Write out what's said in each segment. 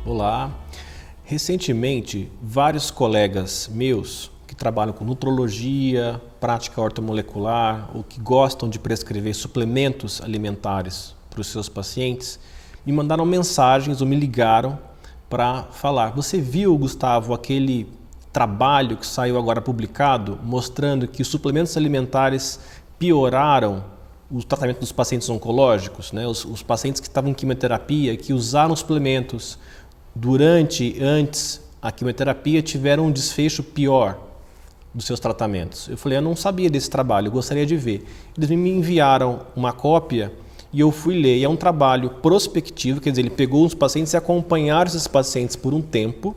Olá. Recentemente, vários colegas meus que trabalham com nutrologia, prática ortomolecular ou que gostam de prescrever suplementos alimentares para os seus pacientes, me mandaram mensagens ou me ligaram para falar: você viu, Gustavo, aquele trabalho que saiu agora publicado mostrando que os suplementos alimentares pioraram o tratamento dos pacientes oncológicos, né? Os pacientes que estavam em quimioterapia, que usaram suplementos antes a quimioterapia, tiveram um desfecho pior dos seus tratamentos. Eu falei, eu não sabia desse trabalho, eu gostaria de ver. Eles me enviaram uma cópia e eu fui ler. E é um trabalho prospectivo, quer dizer, ele pegou os pacientes e acompanharam esses pacientes por um tempo,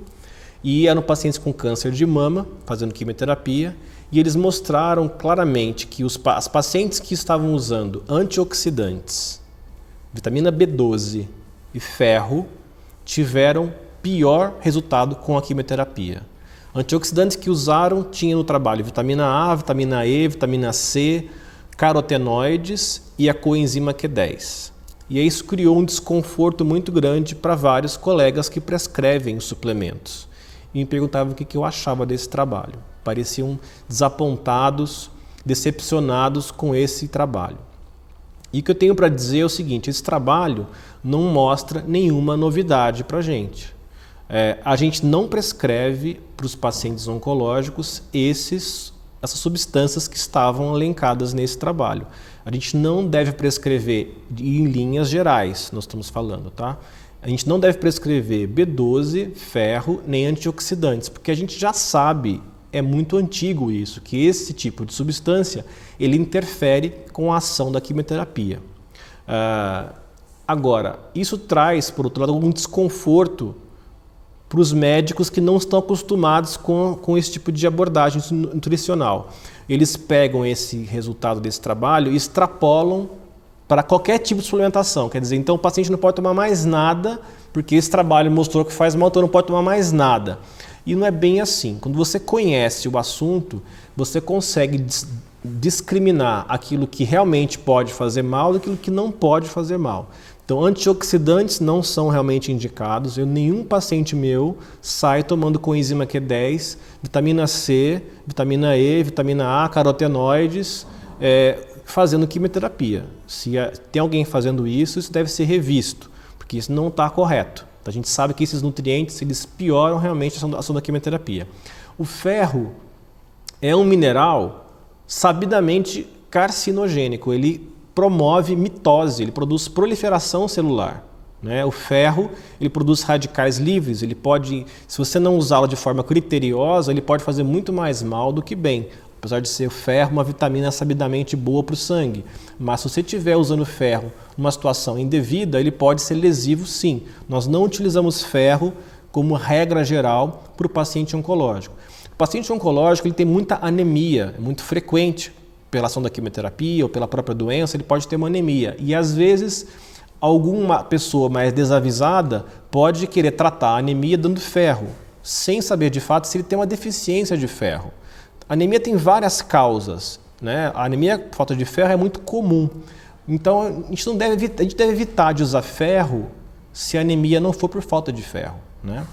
e eram pacientes com câncer de mama, fazendo quimioterapia, e eles mostraram claramente que as pacientes que estavam usando antioxidantes, vitamina B12 e ferro, tiveram pior resultado com a quimioterapia. Antioxidantes que usaram tinham no trabalho vitamina A, vitamina E, vitamina C, carotenoides e a coenzima Q10. E isso criou um desconforto muito grande para vários colegas que prescrevem os suplementos. E me perguntavam o que eu achava desse trabalho. Pareciam desapontados, decepcionados com esse trabalho. E o que eu tenho para dizer é o seguinte: esse trabalho não mostra nenhuma novidade para a gente. A gente não prescreve para os pacientes oncológicos essas substâncias que estavam elencadas nesse trabalho. A gente não deve prescrever em linhas gerais, nós estamos falando, tá? A gente não deve prescrever B12, ferro, nem antioxidantes, porque a gente já sabe, é muito antigo isso, que esse tipo de substância ele interfere com a ação da quimioterapia. Agora, isso traz, por outro lado, algum desconforto para os médicos que não estão acostumados com esse tipo de abordagem nutricional. Eles pegam esse resultado desse trabalho e extrapolam para qualquer tipo de suplementação. Quer dizer, então o paciente não pode tomar mais nada, porque esse trabalho mostrou que faz mal, então não pode tomar mais nada. E não é bem assim. Quando você conhece o assunto, você consegue discriminar aquilo que realmente pode fazer mal daquilo que não pode fazer mal. Então, antioxidantes não são realmente indicados. Nenhum paciente meu sai tomando coenzima Q10, vitamina C, vitamina E, vitamina A, carotenoides, fazendo quimioterapia. Se tem alguém fazendo isso, isso deve ser revisto, porque isso não está correto. A gente sabe que esses nutrientes eles pioram realmente a ação da quimioterapia. O ferro é um mineral sabidamente carcinogênico. Ele promove mitose, ele produz proliferação celular. Né? O ferro ele produz radicais livres. Ele pode, se você não usá-lo de forma criteriosa, ele pode fazer muito mais mal do que bem. Apesar de ser o ferro uma vitamina sabidamente boa para o sangue. Mas se você estiver usando ferro numa situação indevida, ele pode ser lesivo sim. Nós não utilizamos ferro como regra geral para o paciente oncológico. O paciente oncológico ele tem muita anemia, é muito frequente pela ação da quimioterapia ou pela própria doença, ele pode ter uma anemia. E às vezes alguma pessoa mais desavisada pode querer tratar a anemia dando ferro, sem saber de fato se ele tem uma deficiência de ferro. A anemia tem várias causas, né? A anemia por falta de ferro é muito comum. Então a gente deve evitar de usar ferro se a anemia não for por falta de ferro, né?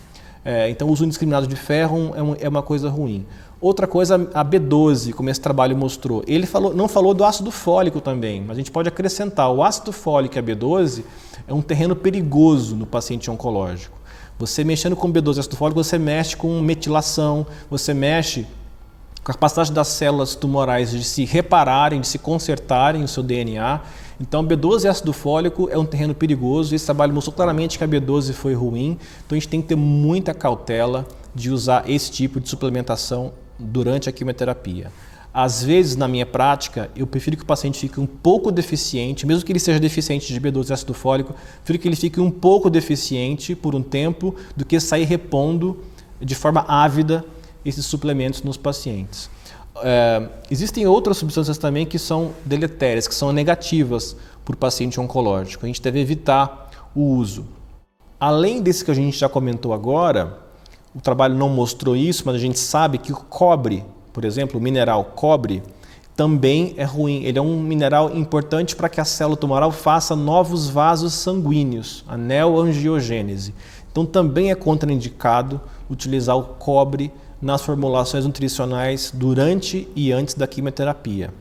Então o uso indiscriminado de ferro é uma coisa ruim. Outra coisa, a B12, como esse trabalho mostrou, ele não falou do ácido fólico também, mas a gente pode acrescentar: o ácido fólico e a B12 é um terreno perigoso no paciente oncológico. Você mexendo com B12 e ácido fólico, você mexe com metilação, você mexe com a capacidade das células tumorais de se repararem, de se consertarem o seu DNA. Então, B12 e ácido fólico é um terreno perigoso. Esse trabalho mostrou claramente que a B12 foi ruim. Então, a gente tem que ter muita cautela de usar esse tipo de suplementação durante a quimioterapia. Às vezes, na minha prática, eu prefiro que o paciente fique um pouco deficiente, mesmo que ele seja deficiente de B12 e ácido fólico, prefiro que ele fique um pouco deficiente por um tempo do que sair repondo de forma ávida esses suplementos nos pacientes. Existem outras substâncias também que são deletérias, que são negativas para o paciente oncológico. A gente deve evitar o uso. Além desse que a gente já comentou agora, o trabalho não mostrou isso, mas a gente sabe que o cobre, por exemplo, o mineral cobre, também é ruim. Ele é um mineral importante para que a célula tumoral faça novos vasos sanguíneos, a neoangiogênese. Então também é contraindicado utilizar o cobre nas formulações nutricionais durante e antes da quimioterapia.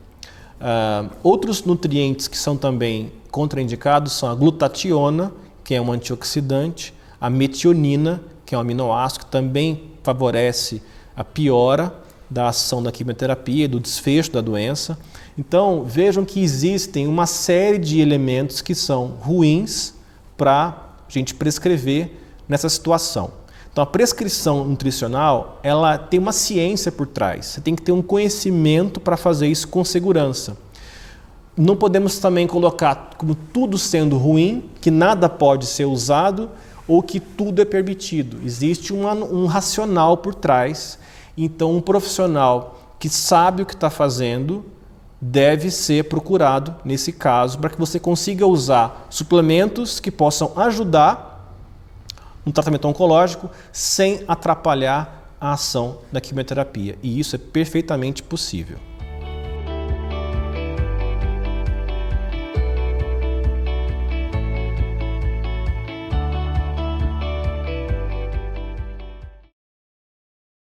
Outros nutrientes que são também contraindicados são a glutationa, que é um antioxidante, a metionina, que é um aminoácido que também favorece a piora da ação da quimioterapia e do desfecho da doença. Então vejam que existem uma série de elementos que são ruins para a gente prescrever nessa situação. Então a prescrição nutricional, ela tem uma ciência por trás. Você tem que ter um conhecimento para fazer isso com segurança. Não podemos também colocar como tudo sendo ruim, que nada pode ser usado ou que tudo é permitido. Existe um racional por trás. Então um profissional que sabe o que está fazendo deve ser procurado nesse caso para que você consiga usar suplementos que possam ajudar no tratamento oncológico sem atrapalhar a ação da quimioterapia. E isso é perfeitamente possível.